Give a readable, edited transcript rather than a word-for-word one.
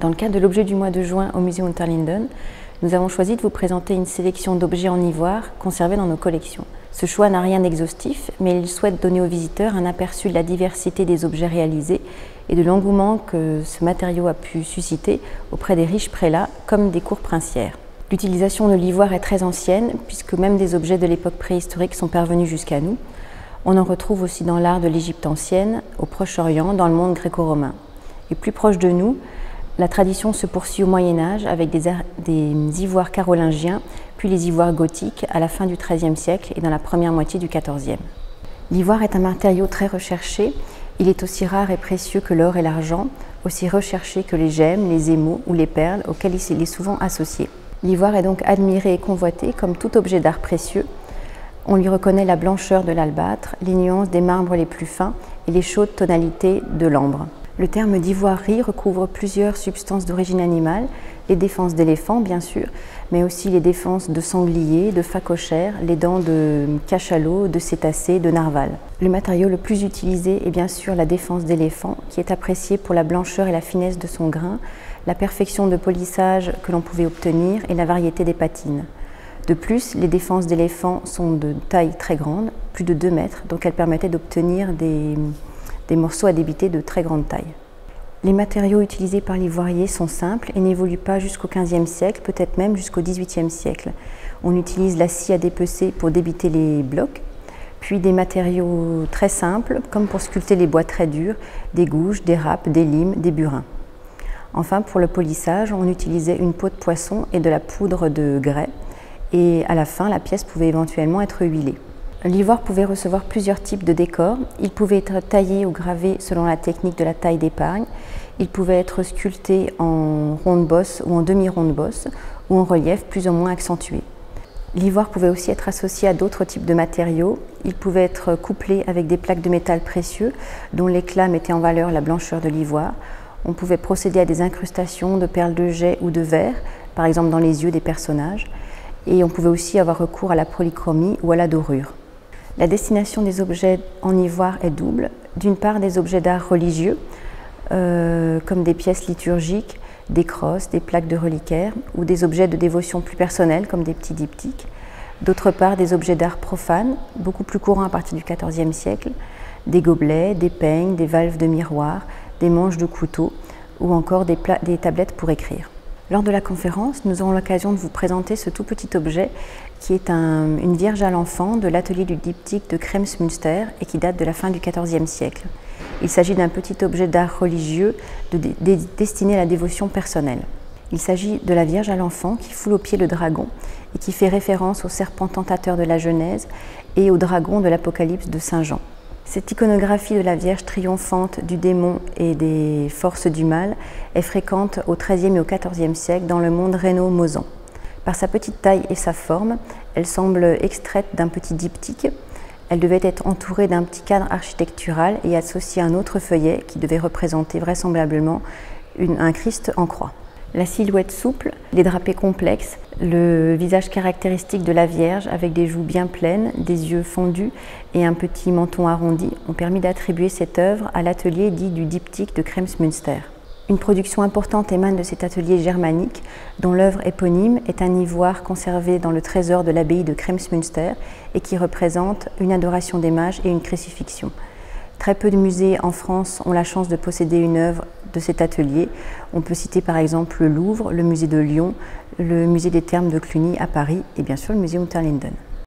Dans le cadre de l'objet du mois de juin au musée Unterlinden, nous avons choisi de vous présenter une sélection d'objets en ivoire conservés dans nos collections. Ce choix n'a rien d'exhaustif, mais il souhaite donner aux visiteurs un aperçu de la diversité des objets réalisés et de l'engouement que ce matériau a pu susciter auprès des riches prélats comme des cours princières. L'utilisation de l'ivoire est très ancienne, puisque même des objets de l'époque préhistorique sont parvenus jusqu'à nous. On en retrouve aussi dans l'art de l'Égypte ancienne, au Proche-Orient, dans le monde gréco-romain. Et plus proche de nous, la tradition se poursuit au Moyen-Âge avec des ivoires carolingiens, puis les ivoires gothiques à la fin du XIIIe siècle et dans la première moitié du XIVe. L'ivoire est un matériau très recherché. Il est aussi rare et précieux que l'or et l'argent, aussi recherché que les gemmes, les émaux ou les perles auxquels il est souvent associé. L'ivoire est donc admiré et convoité comme tout objet d'art précieux. On lui reconnaît la blancheur de l'albâtre, les nuances des marbres les plus fins et les chaudes tonalités de l'ambre. Le terme d'ivoirerie recouvre plusieurs substances d'origine animale, les défenses d'éléphant bien sûr, mais aussi les défenses de sangliers, de phacochères, les dents de cachalot, de cétacés, de narval. Le matériau le plus utilisé est bien sûr la défense d'éléphant, qui est appréciée pour la blancheur et la finesse de son grain, la perfection de polissage que l'on pouvait obtenir et la variété des patines. De plus, les défenses d'éléphant sont de taille très grande, plus de 2 mètres, donc elles permettaient d'obtenir des morceaux à débiter de très grande taille. Les matériaux utilisés par l'ivoirier sont simples et n'évoluent pas jusqu'au XVe siècle, peut-être même jusqu'au XVIIIe siècle. On utilise la scie à dépecer pour débiter les blocs, puis des matériaux très simples, comme pour sculpter les bois très durs, des gouges, des râpes, des limes, des burins. Enfin, pour le polissage, on utilisait une peau de poisson et de la poudre de grès, et à la fin, la pièce pouvait éventuellement être huilée. L'ivoire pouvait recevoir plusieurs types de décors. Il pouvait être taillé ou gravé selon la technique de la taille d'épargne. Il pouvait être sculpté en ronde bosse ou en demi-ronde bosse ou en relief plus ou moins accentué. L'ivoire pouvait aussi être associé à d'autres types de matériaux. Il pouvait être couplé avec des plaques de métal précieux dont l'éclat mettait en valeur la blancheur de l'ivoire. On pouvait procéder à des incrustations de perles de jais ou de verre, par exemple dans les yeux des personnages. Et on pouvait aussi avoir recours à la polychromie ou à la dorure. La destination des objets en ivoire est double. D'une part, des objets d'art religieux, comme des pièces liturgiques, des crosses, des plaques de reliquaires, ou des objets de dévotion plus personnels, comme des petits diptyques. D'autre part, des objets d'art profanes, beaucoup plus courants à partir du XIVe siècle, des gobelets, des peignes, des valves de miroir, des manches de couteau, ou encore des tablettes pour écrire. Lors de la conférence, nous aurons l'occasion de vous présenter ce tout petit objet qui est une Vierge à l'enfant de l'atelier du diptyque de Kremsmünster et qui date de la fin du XIVe siècle. Il s'agit d'un petit objet d'art religieux destiné à la dévotion personnelle. Il s'agit de la Vierge à l'enfant qui foule aux pieds le dragon et qui fait référence au serpent tentateur de la Genèse et au dragon de l'Apocalypse de Saint Jean. Cette iconographie de la Vierge triomphante du démon et des forces du mal est fréquente au XIIIe et au XIVe siècle dans le monde rhéno-mosan. Par sa petite taille et sa forme, elle semble extraite d'un petit diptyque. Elle devait être entourée d'un petit cadre architectural et associée à un autre feuillet qui devait représenter vraisemblablement un Christ en croix. La silhouette souple, les drapés complexes, le visage caractéristique de la Vierge avec des joues bien pleines, des yeux fondus et un petit menton arrondi ont permis d'attribuer cette œuvre à l'atelier dit du diptyque de Kremsmünster. Une production importante émane de cet atelier germanique dont l'œuvre éponyme est un ivoire conservé dans le trésor de l'abbaye de Kremsmünster et qui représente une adoration des mages et une crucifixion. Très peu de musées en France ont la chance de posséder une œuvre de cet atelier. On peut citer par exemple le Louvre, le musée de Lyon, le musée des Thermes de Cluny à Paris et bien sûr le musée Unterlinden.